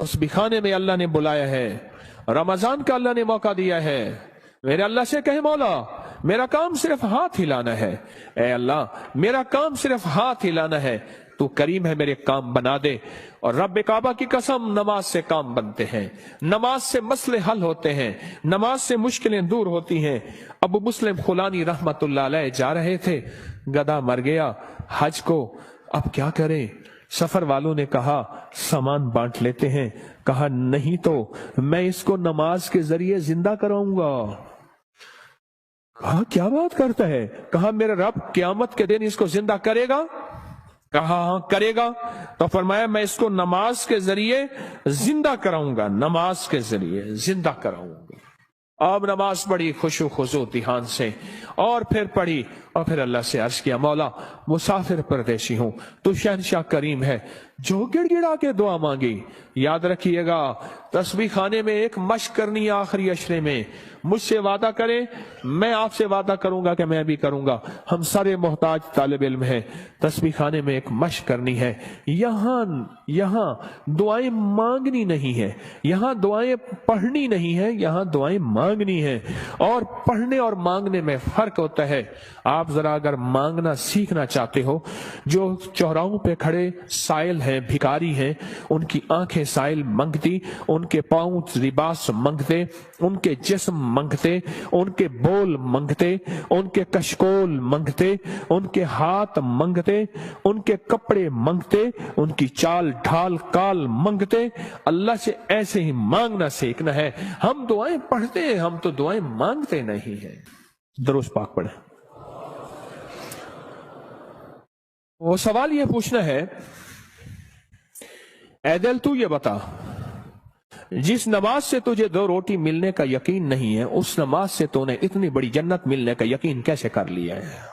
तस्बीह खाने में अल्लाह ने बुलाया है, रमजान का अल्लाह ने मौका दिया है। मेरे अल्लाह से कहे मौला मेरा काम सिर्फ हाथ हिलाना है, ए अल्लाह मेरा काम सिर्फ हाथ हिलाना है, तू करीम है मेरे काम बना दे। और रब काबा की कसम, नमाज से काम बनते हैं, नमाज से मसले हल होते हैं, नमाज से मुश्किलें दूर होती हैं। अबू मुस्लिम खुलानी रहमतुल्लाह अलैह जा रहे थे, गधा मर गया हज को, अब क्या करें? सफर वालों ने कहा सामान बांट लेते हैं। कहा नहीं तो मैं इसको नमाज के जरिए जिंदा कराऊंगा। कहा क्या बात करता है? कहा मेरा रब क्यामत के दिन इसको जिंदा करेगा। कहा हाँ करेगा। तो फरमाया मैं इसको नमाज के जरिए जिंदा कराऊंगा, नमाज के जरिए जिंदा कराऊंगा। अब नमाज पढ़ी खुशू खुशू ध्यान से, और फिर पढ़ी, और फिर अल्लाह से अर्ज किया मौला मुसाफिर परदेशी हूं, तू शहनशाह करीम है। जो गिड़गिड़ा के दुआ मांगी, याद रखिएगा तस्बीह खाने में एक मश्क करनी है आखिरी अशरे में। मुझसे वादा करें, मैं आपसे वादा करूंगा कि मैं भी करूंगा। हम सारे मोहताज तालिब इल्म हैं, तस्बीह खाने में एक मश्क करनी है। यहाँ दुआएं मांगनी नहीं है, यहाँ दुआएं पढ़नी नहीं है, यहाँ दुआएं मांगनी है। और पढ़ने और मांगने में फर्क होता है। आप जरा अगर मांगना सीखना चाहते हो, जो चौराहों पे खड़े साइल हैं, भिखारी हैं, उनकी आंखें साइल मंगती, उनके पांव लिबास मंगते, उनके जिस्म मंगते, उनके बोल मंगते, उनके कशकोल मंगते, उनके हाथ मंगते, उनके कपड़े मंगते, उनकी चाल ढाल काल मंगते। अल्लाह से ऐसे ही मांगना सीखना है। हम दुआएं पढ़ते हैं, हम तो दुआएं मांगते नहीं हैं। दरूद पाक पढ़े। वो सवाल ये पूछना है, ऐ दिल तू ये बता, जिस नमाज से तुझे 2 रोटी मिलने का यकीन नहीं है, उस नमाज से तूने इतनी बड़ी जन्नत मिलने का यकीन कैसे कर लिया है?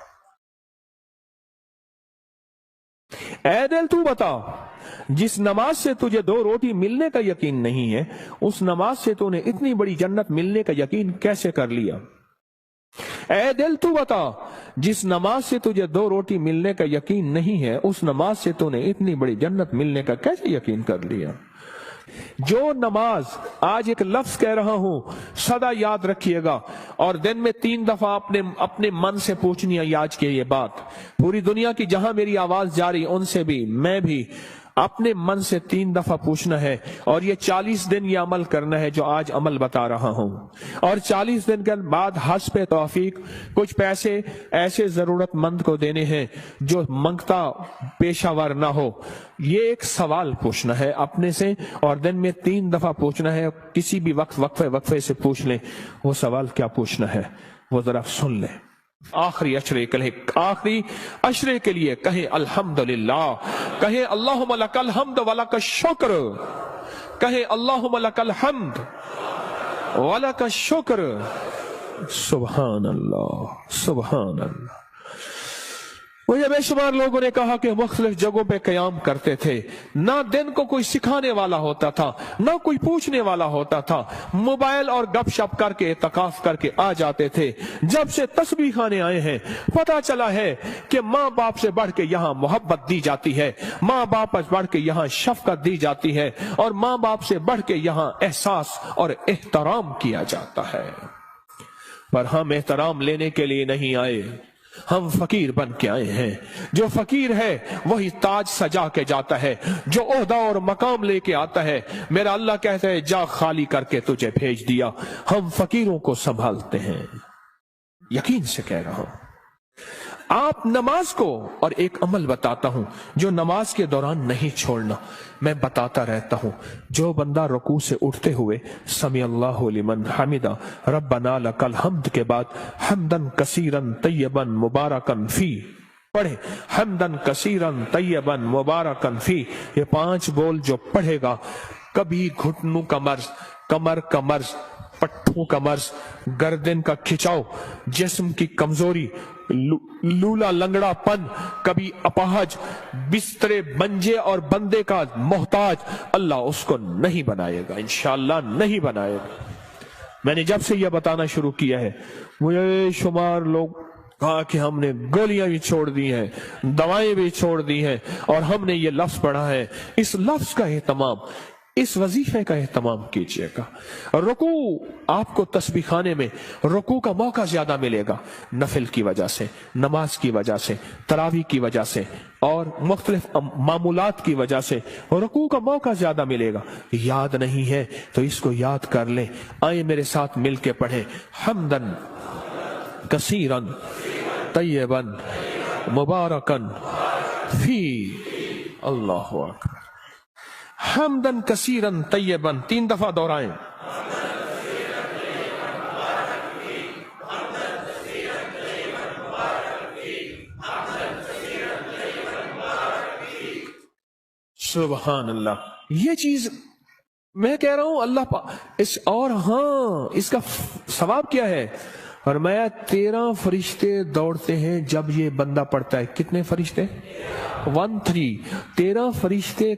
ऐ दिल तू बता, जिस नमाज से तुझे 2 रोटी मिलने का यकीन नहीं है, उस नमाज से तूने इतनी बड़ी जन्नत मिलने का यकीन कैसे कर लिया? ऐ दिल तू बता, जिस नमाज से तुझे 2 रोटी मिलने का यकीन नहीं है, उस नमाज से तूने इतनी बड़ी जन्नत मिलने का कैसे यकीन कर लिया? जो नमाज, आज एक लफ्ज कह रहा हूं, सदा याद रखिएगा, और दिन में 3 दफा अपने मन से पूछनी है आज की ये बात। पूरी दुनिया की जहां मेरी आवाज जा रही, उनसे भी, मैं भी अपने मन से 3 दफा पूछना है। और ये 40 दिन ये अमल करना है जो आज अमल बता रहा हूं। और 40 दिन के बाद हस्ब तौफीक कुछ पैसे ऐसे जरूरतमंद को देने हैं जो मंगता पेशावर ना हो। ये एक सवाल पूछना है अपने से, और दिन में 3 दफा पूछना है। किसी भी वक्त वक्फे से पूछ लें। वो सवाल क्या पूछना है वो जरा सुन लें। आखिरी अशरे के लिए कहे अल्हम्दुलिल्लाह, कहे अल्लाहुम्मा लकल हम्द व लक शुक्र, कहे अल्लाहुम्मा लकल हम्द व लक शुक्र। सुभान अल्लाह, सुभान अल्लाह। मुझे बेशुमार लोगों ने कहा कि मुख्तलिफ जगहों पे कयाम करते थे, ना दिन को कोई सिखाने वाला होता था, ना कोई पूछने वाला होता था, मोबाइल और गपशप करके इत्तकाफ करके आ जाते थे। जब से तस्बीह खाने आए हैं पता चला है कि माँ बाप से बढ़ के यहाँ मोहब्बत दी जाती है, माँ बाप से बढ़ के यहाँ शफकत दी जाती है, और माँ बाप से बढ़ के यहाँ एहसास और एहतराम किया जाता है। पर हम एहतराम लेने के लिए नहीं आए, हम फकीर बन के आए हैं। जो फकीर है वही ताज सजा के जाता है, जो ओहदा और मकाम लेके आता है। मेरा अल्लाह कहता है जा खाली करके तुझे भेज दिया। हम फकीरों को संभालते हैं, यकीन से कह रहा हूं। आप नमाज को, और एक अमल बताता हूं जो नमाज के दौरान नहीं छोड़ना, मैं बताता रहता हूं। जो बंदा रुकू से उठते हुए समी अल्लाहु लिमन हमिदा रब्बना लकल हम्द के बाद हम्दन कसीरन तय्यबन मुबारकन फी पढ़े, हम्दन कसीरन तय्यबन मुबारकन फी, ये 5 बोल जो पढ़ेगा, कभी घुटनों का मर्ज, कमर का मर्ज, पट्टों का मर्ज, गर्दन का खिंचाव, जिस्म की कमजोरी, लूला लंगड़ापन, कभी अपाहज, बिस्तरे मंजे और बंदे का मोहताज, अल्लाह उसको नहीं बनाएगा, इंशाअल्लाह नहीं बनाएगा। मैंने जब से यह बताना शुरू किया है, मुझे शुमार लोग कहा कि हमने गोलियां भी छोड़ दी हैं, दवाएं भी छोड़ दी हैं, और हमने ये लफ्ज पढ़ा है। इस लफ्ज का एहतमाम इस वजीफे का एहतमाम कीजिएगा। रुकू, आपको तस्बीह खाने में रुकू का मौका ज्यादा मिलेगा, नफिल की वजह से, नमाज की वजह से, तरावी की वजह से और मुख्तलिफ मामूलात की वजह से रुकू का मौका ज्यादा मिलेगा। याद नहीं है तो इसको याद कर लें। आए मेरे साथ मिलके पढ़े, हम्दन कसीरन तय्यबन मुबारकन फी। अल्लाहु अकबर। हम्दन कसीरन तय्यबन 3 दफा दोहराएं। सुभान अल्लाह। ये चीज मैं कह रहा हूं अल्लाह इस, और हाँ, इसका सवाब क्या है? फरमाया 13 फरिश्ते दौड़ते हैं जब ये बंदा पढ़ता है। कितने फरिश्ते? 13 फरिश्ते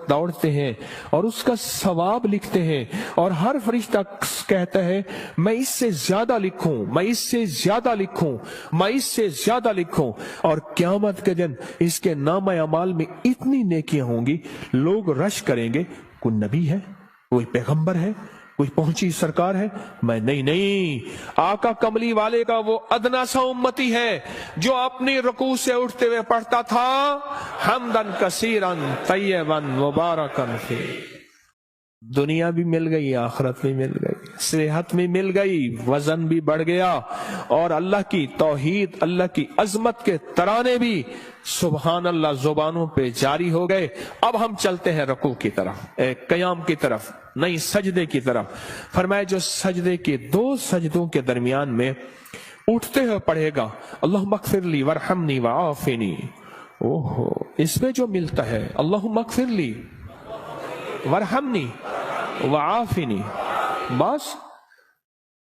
दौड़ते हैं और उसका सवाब लिखते हैं। और हर फरिश्ता कहता है मैं इससे ज्यादा लिखूं, मैं इससे ज्यादा लिखूं, मैं इससे ज्यादा लिखूं। और क़यामत के दिन इसके नाम अमाल में इतनी नेकियां होंगी, लोग रश करेंगे, कोई नबी है, कोई पैगंबर है, कोई पहुंची सरकार है? मैं नहीं, आका कमली वाले का वो अदना सा उम्मती है जो अपनी रुकू से उठते हुए पढ़ता था हम्दन कसीरन तय्यबन मुबारकन फी। दुनिया भी मिल गई, आखिरत भी मिल गई, सेहत भी मिल गई, वजन भी बढ़ गया और अल्लाह की तौहीद, अल्लाह की अजमत के तराने भी सुभान अल्लाह जुबानों पे जारी हो गए। अब हम चलते हैं रुकू की तरफ, कयाम की तरफ, नहीं सजदे की तरफ। फरमाया जो सजदे के 2 सजदों के दरमियान में उठते हुए पढ़ेगा अल्लाहुम्मा अग़फ़िरली वरहमनी वआफ़िनी, ओहो, इसमें जो मिलता है अल्लाहुम्मा अग़फ़िरली वरहमनी वआफ़िनी, बस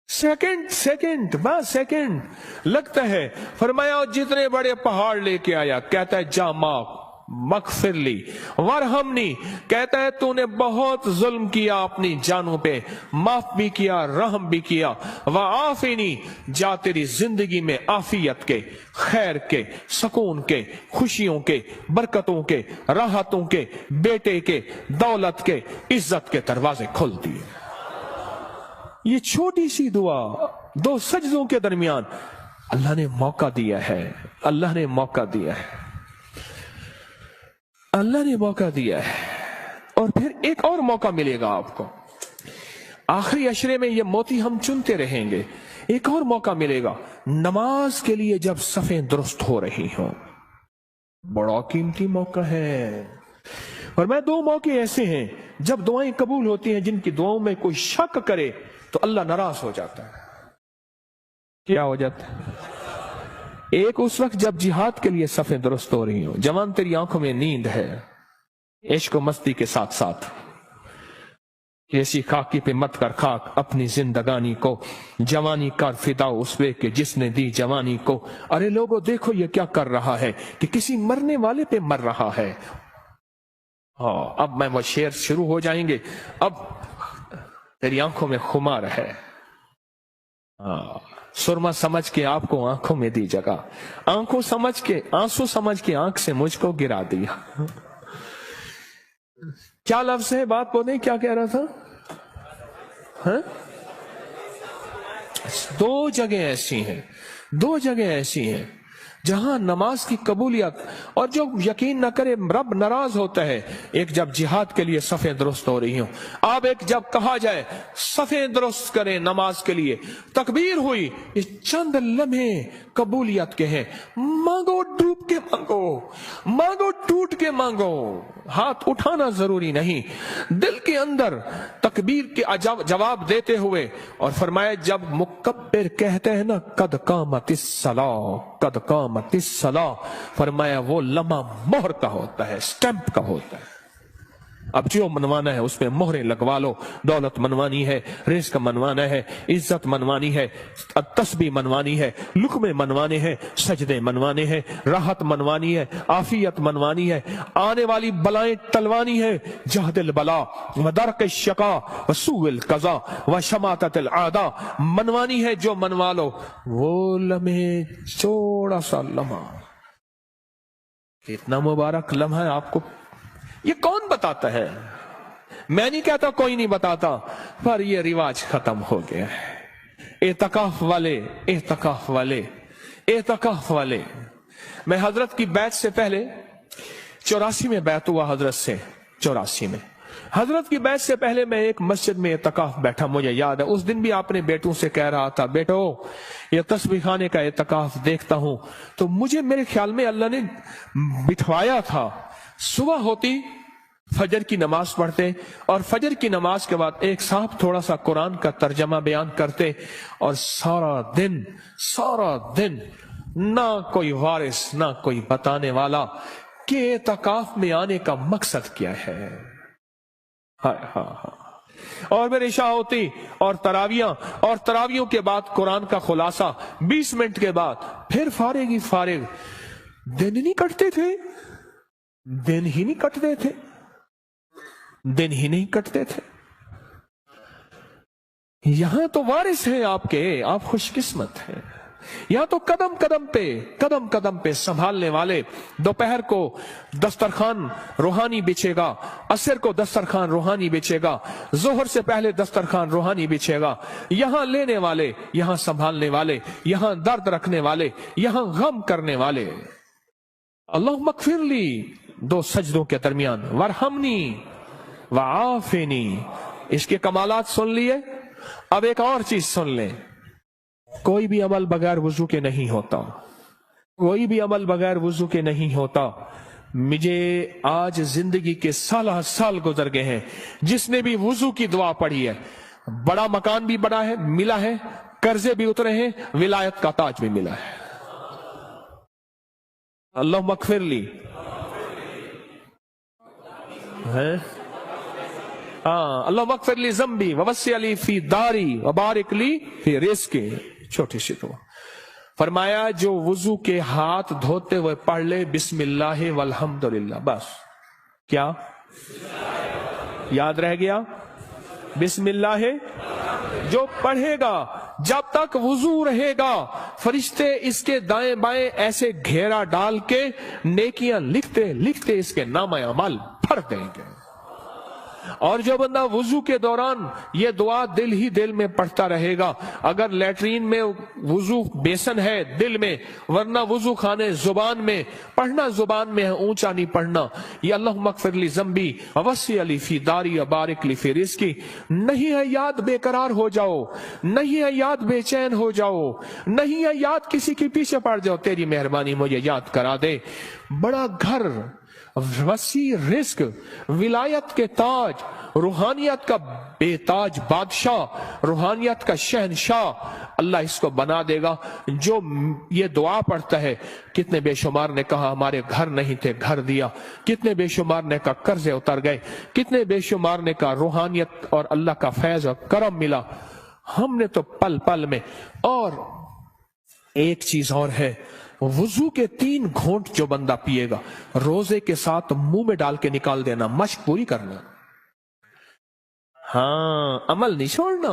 सेकंड बस सेकंड लगता है। फरमाया जितने बड़े पहाड़ लेके आया, कहता है जा माफ मगफिरली वरहमनी, कहता है तूने बहुत जुल्म किया अपनी जानों पे, माफ भी किया, रहम भी किया। वआफ़िनी, जा तेरी जिंदगी में आफियत के, खैर के, सुकून के, खुशियों के, बरकतों के, राहतों के, बेटे के, दौलत के, इज्जत के दरवाजे खोल दिए। ये छोटी सी दुआ 2 सजदों के दरमियान अल्लाह ने मौका दिया है, अल्लाह ने मौका दिया है, अल्लाह ने मौका दिया है। और फिर एक और मौका मिलेगा आपको, आखिरी अशरे में ये मोती हम चुनते रहेंगे। एक और मौका मिलेगा नमाज के लिए जब सफ़ें दुरुस्त हो रही हो, बड़ा कीमती मौका है। और मैं 2 मौके ऐसे हैं जब दुआएं कबूल होती हैं, जिनकी दुआओं में कोई शक करे तो अल्लाह नाराज हो जाता है। क्या हो जाता है? एक उस वक्त जब जिहाद के लिए सफ़ें दुरुस्त हो रही हो, जवान तेरी आंखों में नींद है, इश्क व मस्ती के साथ साथ, ऐसी खाकी पे मत कर खाक अपनी जिंदगानी को, जवानी कर फिदा उस वे के जिसने दी जवानी को। अरे लोगों देखो ये क्या कर रहा है कि किसी मरने वाले पे मर रहा है। हाँ, अब मैं वो शेर शुरू हो जाएंगे। अब तेरी आंखों में खुमार है, हाँ, सुरमा समझ के आपको आंखों में दी जगह, आंखों समझ के, आंसू समझ के आंख से मुझको गिरा दिया। क्या लफ्ज है, बात बोले, क्या कह रहा था? हाँ? 2 जगह ऐसी हैं, 2 जगह ऐसी हैं जहां नमाज की कबूलियत, और जो यकीन न करे रब नाराज होता है। एक जब जिहाद के लिए सफ़ें दुरुस्त हो रही हो, अब एक जब कहा जाए सफ़ें दुरुस्त करें नमाज के लिए, तकबीर हुई, ये चंद लम्हे कबूलियत के हैं। मांगो, डूब के मांगो, मांगो टूट के मांगो, हाथ उठाना जरूरी नहीं, दिल के अंदर तकबीर के जवाब देते हुए। और फरमाया जब मुकब्बिर कहते हैं ना कद कामतिस सलाह, कद कामतिस सलाह, फरमाया वो लम्हा मोहर का होता है, स्टैंप का होता है। अब जो मनवाना है उसमें मोहरें लगवा लो। दौलत मनवानी है, रिज़्क मनवाना है, इज्जत मनवानी है, तस्बीह मनवानी है, लुक़मे मनवाने हैं, सजदे मनवाने हैं, राहत मनवानी है, आफियत मनवानी है, आने वाली बलाएं टलवानी है, जहदिल बला व दरक शका व सूइल कज़ा व शमाततिल आदा मनवानी है। जो मनवा लो वो लम्हे, छोटा सा लम्हा, इतना मुबारक लम्हा है, आपको ये कौन बताता है? मैं नहीं कहता कोई नहीं बताता, पर ये रिवाज खत्म हो गया है। एतकाफ वाले, एतकाफ वाले, एतकाफ वाले। मैं हजरत की बैत से पहले 84 में बैत हुआ हजरत से, 84 में हजरत की बैत से पहले मैं एक मस्जिद में एतकाफ बैठा, मुझे याद है। उस दिन भी आपने बेटों से कह रहा था, बेटो ये तस्बीह खाने का एतकाफ देखता हूं, तो मुझे मेरे ख्याल में अल्लाह ने बिठवाया था। सुबह होती, फजर की नमाज पढ़ते, और फजर की नमाज के बाद एक साहब थोड़ा सा कुरान का तर्जमा बयान करते, और सारा दिन ना कोई वारिस ना कोई बताने वाला कि एतकाफ में आने का मकसद क्या है। हाँ। और मेरी इशा होती और तरावियों के बाद कुरान का खुलासा 20 मिनट के बाद, फिर फारिग ही फारिग। दिन ही नहीं कटते थे, दिन ही नहीं कटते थे, दिन ही नहीं कटते थे। यहां तो वारिस हैं आपके, आप खुशकिस्मत हैं। यहां तो कदम कदम पे संभालने वाले। दोपहर को दस्तरखान रूहानी बिछेगा, असर को दस्तरखान रूहानी बिछेगा, जोहर से पहले दस्तरखान रूहानी बिछेगा। यहां लेने वाले, यहां संभालने वाले, यहां दर्द रखने वाले, यहां गम करने वाले। अल्लाह मगफिरली, 2 सजदों के दरमियान, वरहमनी वआफिनी। इसके कमालात सुन लिए। अब एक और चीज सुन लें, कोई भी अमल बगैर वुजू के नहीं होता, कोई भी अमल बगैर वुजू के नहीं होता। मुझे आज जिंदगी के साल गुजर गए हैं, जिसने भी वुजू की दुआ पढ़ी है, बड़ा मकान भी बड़ा है मिला है, कर्जे भी उतरे हैं, विलायत का ताज भी मिला है। अल्लाह मगफिरली है, हाँ, अल्लाह मगफिरली ज़म्बी ववस्सी अली फी दारी वबारिक ली फी रिज़्क़ी। छोटी सी दुआ। फरमाया जो वुजू के हाथ धोते हुए पढ़ ले बिस्मिल्लाह वल्हम्दुलिल्लाह, बस। क्या याद रह गया? बिस्मिल्लाह। जो पढ़ेगा, जब तक वुजू रहेगा, फरिश्ते इसके दाएं बाएं ऐसे घेरा डाल के नेकियां लिखते लिखते इसके नाम अमल भर देंगे। और जो बंदा वुजू के दौरान ये दुआ दिल ही दिल में पढ़ता रहेगा, अगर लेटरीन में वुजू बेसन है दिल में, वरना वुजू खाने जुबान में, पढ़ना जुबान में है, ऊंचा नहीं पढ़ना। ये अल्लाह मगफिरली ज़म्बी ववस्सी अली फी दारी बारिक ली फी रिज़्क़ी। नहीं है याद बेकरार हो जाओ, नहीं है याद बेचैन हो जाओ, नहीं है याद किसी के पीछे पड़ जाओ, तेरी मेहरबानी मुझे याद करा दे। बड़ा घर, वसी रिस्क, विलायत के ताज, रूहानियत का बेताज बादशाह, रूहानियत का शहनशाह अल्लाह इसको बना देगा जो ये दुआ पढ़ता है। कितने बेशुमार ने कहा हमारे घर नहीं थे, घर दिया। कितने बेशुमार ने कहा कर्जे उतर गए। कितने बेशुमार ने कहा रूहानियत और अल्लाह का फैज और करम मिला। हमने तो पल पल में। और एक चीज और है, वुजू के 3 घूंट जो बंदा पिएगा, रोजे के साथ मुंह में डाल के निकाल देना, मशक पूरी करना। हाँ, अमल नहीं छोड़ना।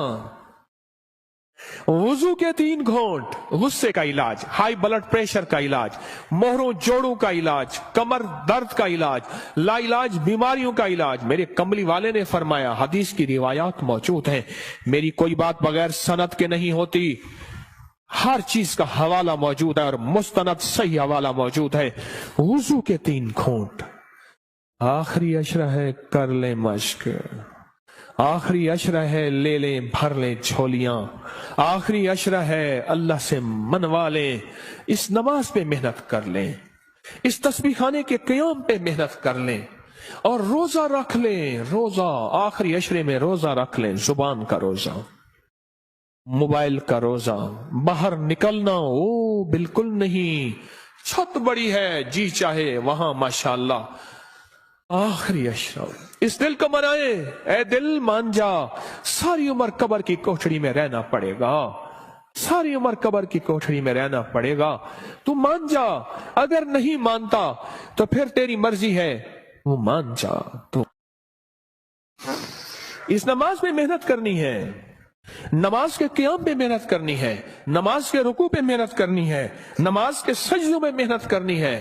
वुजू के 3 घूंट, गुस्से का इलाज, हाई ब्लड प्रेशर का इलाज, मोहरों जोड़ों का इलाज, कमर दर्द का इलाज, लाइलाज बीमारियों का इलाज। मेरे कमली वाले ने फरमाया, हदीस की रिवायात मौजूद हैं, मेरी कोई बात बगैर सनद के नहीं होती, हर चीज का हवाला मौजूद है और मुस्तनद सही हवाला मौजूद है। वुजू के 3 घूंट, आखिरी अशरा है कर ले मश्क, आखिरी अशरा है ले ले भर ले झोलियां, आखिरी अशरा है अल्लाह से मनवा ले। इस नमाज पे मेहनत कर लें, इस तस्बीह खाने के क़याम पे मेहनत कर लें, और रोजा रख लें। रोजा आखिरी अशरे में रोजा रख लें, जुबान का रोजा, मोबाइल का रोजा। बाहर निकलना ओ बिल्कुल नहीं, छत बड़ी है जी चाहे वहां माशाअल्लाह। आखिरी अशरा, इस दिल को मनाए, ए दिल मान जा, सारी उम्र कब्र की कोठड़ी में रहना पड़ेगा, सारी उम्र कब्र की कोठड़ी में रहना पड़ेगा। तू मान जा, अगर नहीं मानता तो फिर तेरी मर्जी है, वो मान जा। तू इस नमाज में मेहनत करनी है, नमाज के क़याम पे मेहनत करनी है, नमाज के रुकू पे मेहनत करनी है, नमाज के सजदों में मेहनत करनी है।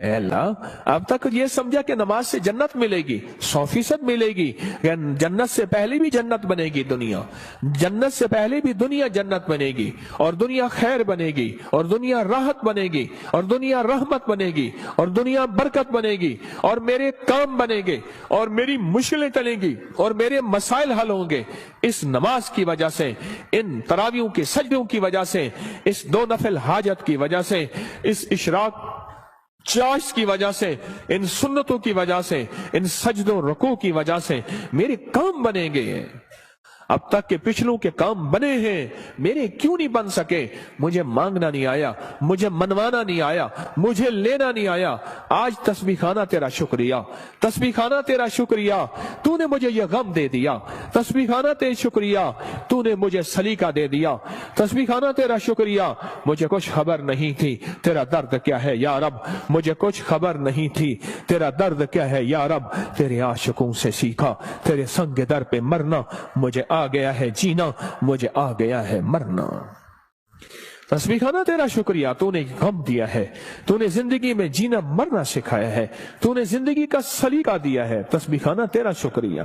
اے اللہ अब तक ये समझा कि नमाज से जन्नत मिलेगी, 100% मिलेगी। जन्नत से पहले भी जन्नत बनेगी दुनिया, जन्नत से पहले भी दुनिया जन्नत बनेगी, और दुनिया खैर बनेगी, और दुनिया राहत बनेगी, और दुनिया रहमत बनेगी, और दुनिया बरकत बनेगी, और मेरे काम बनेंगे, और मेरी मुश्किलें टलेंगी, और मेरे मसाइल हल होंगे इस नमाज की वजह से, इन तरावियों के सजदों की वजह से, इस 2 नफल हाजत की वजह से, इस इशराक चाश की वजह से, इन सुन्नतों की वजह से, इन सजदों रुकू की वजह से मेरे काम बनेंगे। अब तक के पिछलों के काम बने हैं, मेरे क्यों नहीं बन सके? मुझे मांगना नहीं आया, मुझे मनवाना नहीं आया, मुझे लेना नहीं आया। आज तस्बीह खाना तेरा शुक्रिया, तस्बीह खाना तेरा शुक्रिया, तूने मुझे यह गम दे दिया। तस्बीह खाना तेरा शुक्रिया, तूने मुझे सलीका दे दिया। तस्बीह खाना तेरा शुक्रिया, मुझे कुछ खबर नहीं थी तेरा दर्द क्या है या रब, मुझे कुछ खबर नहीं थी तेरा दर्द क्या है या रब। तेरे आशिकों से सीखा तेरे संग दर पे मरना, मुझे आ गया है जीना, मुझे आ गया है मरना। तस्बीह खाना तेरा शुक्रिया, तूने गम दिया है, तूने जिंदगी में जीना मरना सिखाया है, तूने जिंदगी का सलीका दिया है। तस्बीह खाना तेरा शुक्रिया।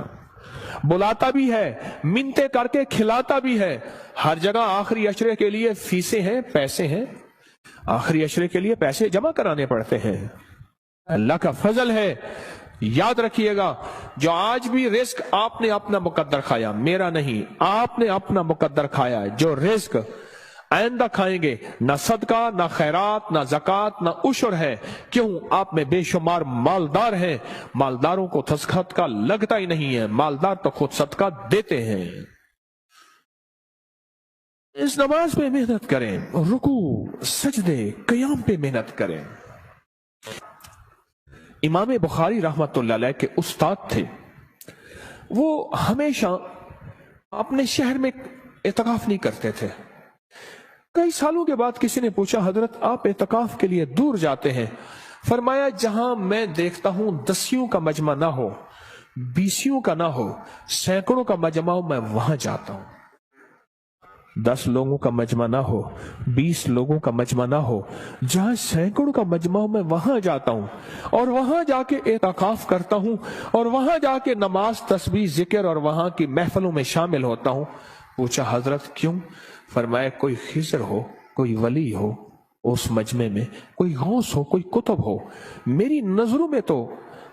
बुलाता भी है, मिन्नतें करके खिलाता भी है। हर जगह आखिरी अशरे के लिए फीसें हैं, पैसे हैं, आखिरी अशरे के लिए पैसे जमा कराने पड़ते हैं। अल्लाह का फजल है। याद रखिएगा, जो आज भी रिस्क आपने अपना मुकद्दर खाया, मेरा नहीं, आपने अपना मुकद्दर खाया, जो रिस्क आइंदा खाएंगे, ना सदका, ना खैरात, ना ज़कात, ना उशर है। क्यों? आप में बेशुमार मालदार हैं, मालदारों को सदका लगता ही नहीं है, मालदार तो खुद सदका देते हैं। इस नमाज पे मेहनत करें, रुकू सजदे क़याम पे मेहनत करें। इमाम बुखारी रहमतुल्लाह अलैह के उस्ताद थे, वो हमेशा अपने शहर में इत्काफ नहीं करते थे। कई सालों के बाद किसी ने पूछा, हजरत आप इत्काफ के लिए दूर जाते हैं? फरमाया, जहां मैं देखता हूं 10 का मजमा ना हो, 20 का ना हो, सैकड़ों का मजमा हो, मैं वहां जाता हूं। 10 लोगों का मजमा ना हो, 20 लोगों का मजमा ना हो, जहां सैकड़ों का मजमा हो, मैं वहां जाता हूं, और वहां जाके एतकाफ करता हूं, और वहां जाके नमाज, तस्बीह, जिक्र और वहां की महफिलों में शामिल होता हूं। पूछा, हजरत क्यों? फरमाया, कोई खिज़र हो, कोई वली हो उस मजमे में, कोई गौस हो, कोई कुतुब हो, मेरी नजरों में तो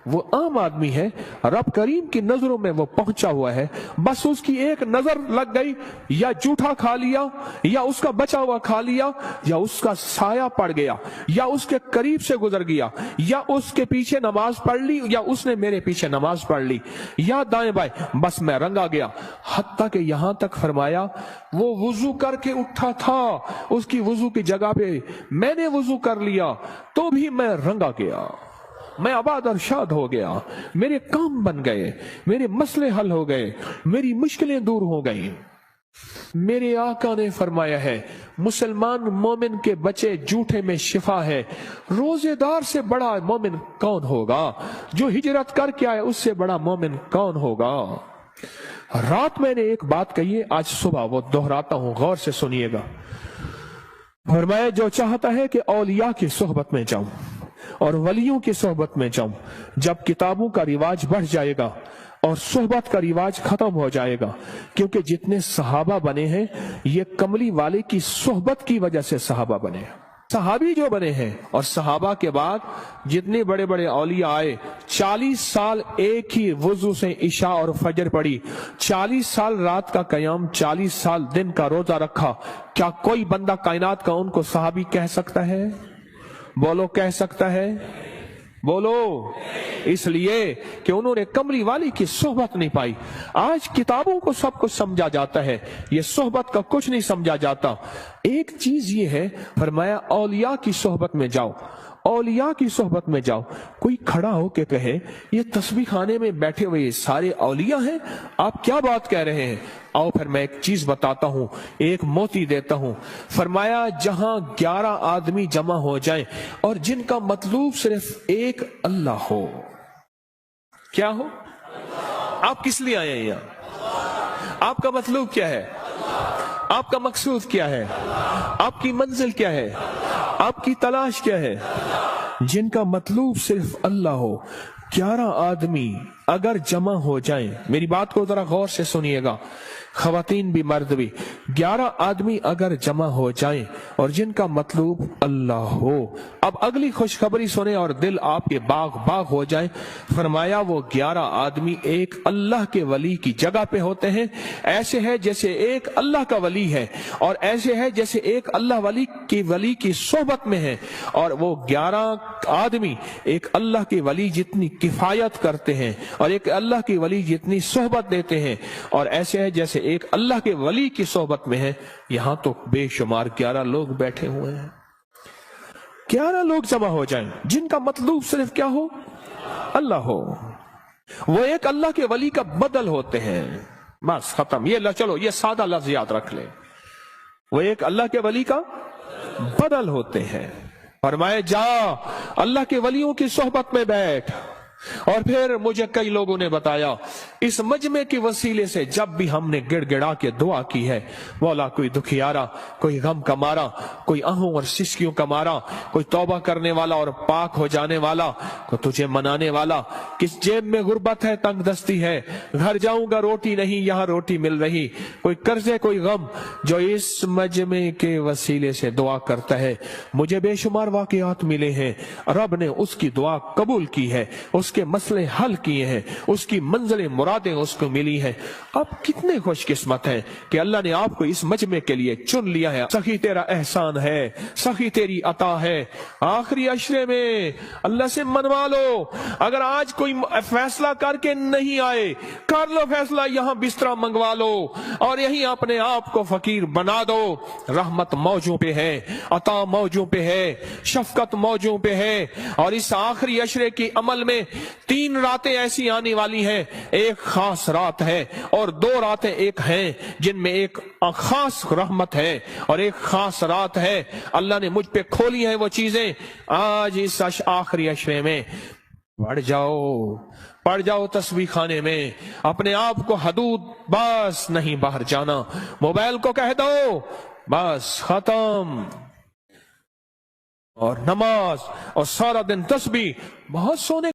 वो आम आदमी है, रब करीम की नजरों में वो पहुंचा हुआ है। बस उसकी एक नजर लग गई, या जूठा खा लिया, या उसका बचा हुआ खा लिया, या उसका साया पड़ गया, या उसके करीब से गुजर गया, या उसके पीछे नमाज पढ़ ली, या उसने मेरे पीछे नमाज पढ़ ली, या दाएं बाएं, बस मैं रंगा गया। हत्ता कि यहां तक फरमाया, वो वुजू करके उठा था, उसकी वुजू की जगह पे मैंने वुजू कर लिया, तो भी मैं रंगा गया, मैं आबाद और शाद हो गया, मेरे काम बन गए, मेरे मसले हल हो गए, मेरी मुश्किलें दूर हो गई। मेरे आका ने फरमाया है, मुसलमान मोमिन के बचे जूठे में शिफा है। रोजेदार से बड़ा मोमिन कौन होगा? जो हिजरत करके आए उससे बड़ा मोमिन कौन होगा? रात मैंने एक बात कही है, आज सुबह वो दोहराता हूं, गौर से सुनिएगा। फरमाया, जो चाहता है कि औलिया की सोहबत में जाऊं और वलियों की सोहबत में जाऊं, जब किताबों का रिवाज बढ़ जाएगा और सोहबत का रिवाज खत्म हो जाएगा, क्योंकि जितने सहाबा बने हैं ये कमली वाले की सोहबत की वजह से सहाबा बने, सहाबी जो बने हैं। और सहाबा के बाद जितने बड़े बड़े औलिया आए, 40 साल एक ही वुजू से इशा और फजर पढ़ी, 40 साल रात का कयाम, 40 साल दिन का रोजा रखा। क्या कोई बंदा कायनात का उनको सहाबी कह सकता है? बोलो, कह सकता है? बोलो। इसलिए कि उन्होंने कमली वाली की सोहबत नहीं पाई। आज किताबों को सब कुछ समझा जाता है, ये सोहबत का कुछ नहीं समझा जाता। एक चीज ये है, फरमाया औलिया की सोहबत में जाओ, औलिया की सोहबत में जाओ। कोई खड़ा हो के कहे ये तस्बीह खाने में बैठे हुए सारे औलिया हैं, आप क्या बात कह रहे हैं? आओ फिर मैं एक चीज बताता हूं, एक मोती देता हूं। फरमाया, जहां 11 आदमी जमा हो जाएं और जिनका मतलूब सिर्फ एक अल्लाह हो। क्या हो? आप किस लिए आए हैं यहां? आपका मतलूब क्या है? आपका मकसूद क्या है? आपकी मंजिल क्या है? आपकी तलाश क्या है? जिनका मतलूब सिर्फ अल्लाह हो। 11 आदमी अगर जमा हो जाएं, मेरी बात को जरा गौर से सुनिएगा, खवातीन भी मर्द भी, 11 आदमी अगर जमा हो जाएं और जिनका मतलूब अल्लाह हो। अब अगली खुशखबरी सुने और दिल आपके बाग बाग हो जाए। फरमाया वो 11 आदमी एक अल्लाह के वली की जगह पे होते हैं। ऐसे है जैसे एक अल्लाह का वली है, और ऐसे है जैसे एक अल्लाह वली की सोहबत में है। और वो 11 आदमी एक अल्लाह के वली जितनी किफायत करते हैं और एक अल्लाह की वली जितनी सोहबत देते हैं, और ऐसे है जैसे एक अल्लाह के वली की सोहबत में है। यहां तो बेशुमार 11 लोग बैठे हुए हैं। 11 लोग जमा हो जाएं जिनका मतलूब सिर्फ क्या हो, अल्लाह हो। वो एक अल्लाह के वली का बदल होते हैं। बस खत्म। ये चलो ये सादा लफ्ज याद रख ले, वो एक अल्लाह के वली का बदल होते हैं। फरमाए जा अल्लाह के वलियों की सोहबत में बैठ। और फिर मुझे कई लोगों ने बताया इस मजमे के वसीले से जब भी हमने गिड़गिड़ा के दुआ की है, मौला कोई दुखियारा, कोई गम का मारा, कोई आहों और सिसकियों का मारा, कोई तौबा करने वाला और पाक हो जाने वाला, कोई तुझे मनाने वाला, किस जेब में गुर्बत है, तंग दस्ती है, घर जाऊंगा रोटी नहीं यहाँ रोटी मिल रही, कोई कर्जे कोई गम, जो इस मजमे के वसीले से दुआ करता है, मुझे बेशुमार वाकयात मिले हैं, रब ने उसकी दुआ कबूल की है, उसके मसले हल किए हैं, उसकी मंजिलें मुरादें उसको मिली हैं। अब कितने खुशकिस्मत हैं कि अल्लाह ने आपको इस मजमे के लिए चुन लिया है। सखी तेरा एहसान है, सखी तेरी अता है। आखिरी अशरे में अल्लाह से मनवा लो। अगर आज कोई फैसला करके नहीं आए, कर लो फैसला, यहां बिस्तरा मंगवा लो और यहीं अपने आप को फकीर बना दो। रहमत मौजों पे है, अता मौजों पे है, शफकत मौजों पे है। और इस आखिरी अशरे की अमल में 3 रातें ऐसी आने वाली हैं, एक खास रात है और 2 रातें एक हैं जिनमें एक खास रहमत है और एक खास रात है। अल्लाह ने मुझ पे खोली है वो चीजें। आज इस आखिरी अशरे में पड़ जाओ तस्बीह खाने में, अपने आप को हदूद बस नहीं बाहर जाना। मोबाइल को कह दो बस खत्म, और नमाज और सारा दिन तस्बीह। बहुत सोने